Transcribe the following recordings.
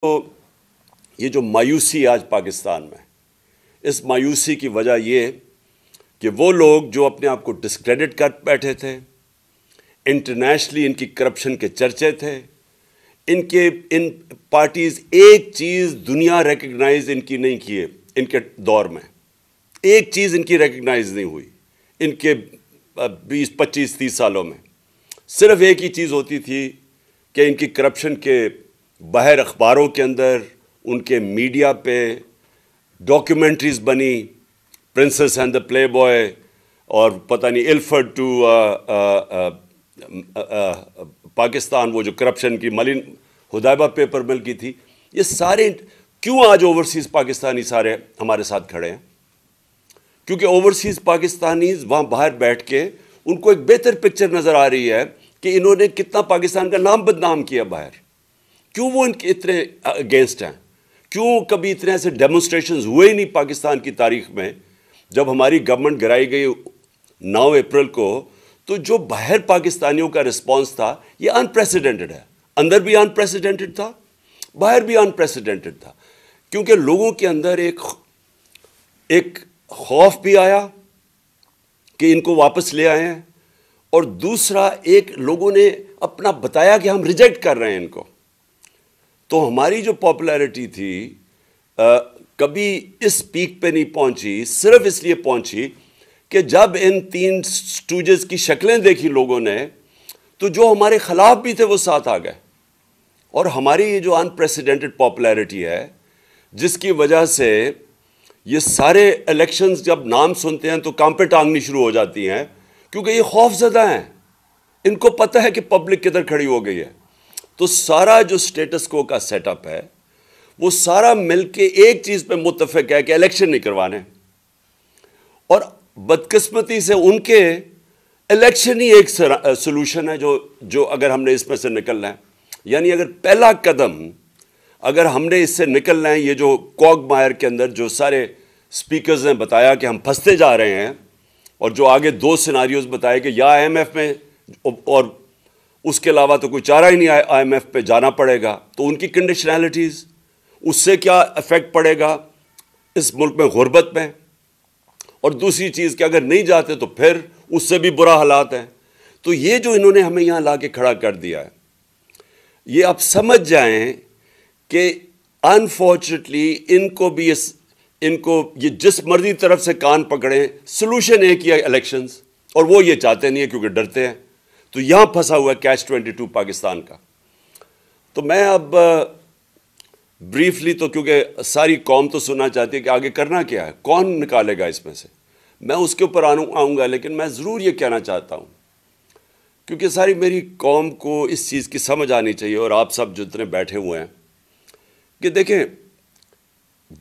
تو یہ جو مایوسی آج پاکستان میں، اس مایوسی کی وجہ یہ کہ وہ لوگ جو اپنے آپ کو ڈسکریڈٹ کر بیٹھے تھے، انٹرنیشنلی ان کی کرپشن کے چرچے تھے، ان پارٹیز ایک چیز دنیا ریکگنائز ان کی نہیں کیے ان کے دور میں، ایک چیز ان کی ریکگنائز نہیں ہوئی ان کے 20-25-30 سالوں میں۔ صرف ایک ہی چیز ہوتی تھی کہ ان کی کرپشن کے باہر اخباروں کے اندر، ان کے میڈیا پہ ڈاکیومنٹریز بنی، princess and the play boy, اور پتہ نہیں ایلفرڈ ٹو پاکستان، وہ جو کرپشن کی ملین حدیبہ پیپر مل کی تھی، یہ سارے کیوں آج اوورسیز پاکستانی سارے ہمارے ساتھ کھڑے ہیں؟ کیونکہ اوورسیز پاکستانیز وہاں باہر بیٹھ کے ان کو ایک بہتر پکچر نظر آ رہی ہے کہ انہوں نے کتنا پاکستان کا نام بدنام کیا باہر۔ کیوں وہ ان کے اتنے اگینسٹ ہیں؟ کیوں کبھی اتنے ایسے ڈیمونسٹریشنز ہوئے ہی نہیں پاکستان کی تاریخ میں؟ جب ہماری گورنمنٹ گرائی گئی 9 اپریل کو، تو جو باہر پاکستانیوں کا رسپانس تھا یہ انپریسیڈنٹڈ ہے۔ اندر بھی انپریسیڈنٹڈ تھا، باہر بھی انپریسیڈنٹڈ تھا، کیونکہ لوگوں کے اندر ایک خوف بھی آیا کہ ان کو واپس لے آئے ہیں، اور دوسرا ایک لوگوں نے اپنا بتایا کہ ہم ریجیکٹ کر رہے ہیں ان کو۔ تو ہماری جو پاپولیرٹی تھی کبھی اس پیک پہ نہیں پہنچی، صرف اس لیے پہنچی کہ جب ان 3 سٹوجز کی شکلیں دیکھی لوگوں نے، تو جو ہمارے خلاف بھی تھے وہ ساتھ آ گئے، اور ہماری یہ جو انپریسیڈنٹڈ پاپولیرٹی ہے، جس کی وجہ سے یہ سارے الیکشنز جب نام سنتے ہیں تو کانپیں ٹانگنی شروع ہو جاتی ہیں، کیونکہ یہ خوف زدہ ہیں، ان کو پتہ ہے کہ پبلک کدھر کھڑی ہو گئی ہے۔ تو سارا جو سٹیٹس کو کا سیٹ اپ ہے، وہ سارا مل کے ایک چیز پہ متفق ہے کہ الیکشن نہیں کروانے، اور بدقسمتی سے ان کے الیکشن ہی ایک سلوشن ہے جو اگر ہم نے اس میں سے نکلنا ہے، یعنی اگر پہلا قدم اگر ہم نے اس سے نکلنا ہے، یہ جو کوگ مائر کے اندر جو سارے سپیکرز نے بتایا کہ ہم پھنستے جا رہے ہیں، اور جو آگے 2 سیناریوز بتائے کہ یا آئی ایم ایف میں، اور اس کے علاوہ تو کوئی چارہ ہی نہیں، آئی ایم ایف پہ جانا پڑے گا، تو ان کی کنڈیشنالٹیز، اس سے کیا ایفیکٹ پڑے گا اس ملک میں غربت میں، اور دوسری چیز کہ اگر نہیں جاتے تو پھر اس سے بھی برا حالات ہیں۔ تو یہ جو انہوں نے ہمیں یہاں لا کے کھڑا کر دیا ہے، یہ آپ سمجھ جائیں کہ انفارچونیٹلی ان کو یہ جس مرضی طرف سے کان پکڑیں، سلوشن ایک ہی ہے الیکشنز، اور وہ یہ چاہتے نہیں ہیں کیونکہ ڈرتے ہیں۔ تو یہاں پھنسا ہوا ہے کیچ 22 پاکستان کا۔ تو میں اب بریفلی، تو کیونکہ ساری قوم تو سننا چاہتی ہے کہ آگے کرنا کیا ہے، کون نکالے گا اس میں سے، میں اس کے اوپر آؤں گا، لیکن میں ضرور یہ کہنا چاہتا ہوں، کیونکہ ساری میری قوم کو اس چیز کی سمجھ آنی چاہیے، اور آپ سب جتنے بیٹھے ہوئے ہیں، کہ دیکھیں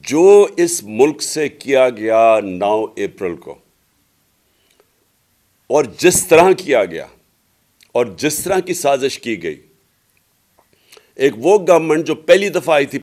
جو اس ملک سے کیا گیا 9 اپریل کو، اور جس طرح کیا گیا، اور جس طرح کی سازش کی گئی، ایک وہ گورنمنٹ جو پہلی دفعہ آئی تھی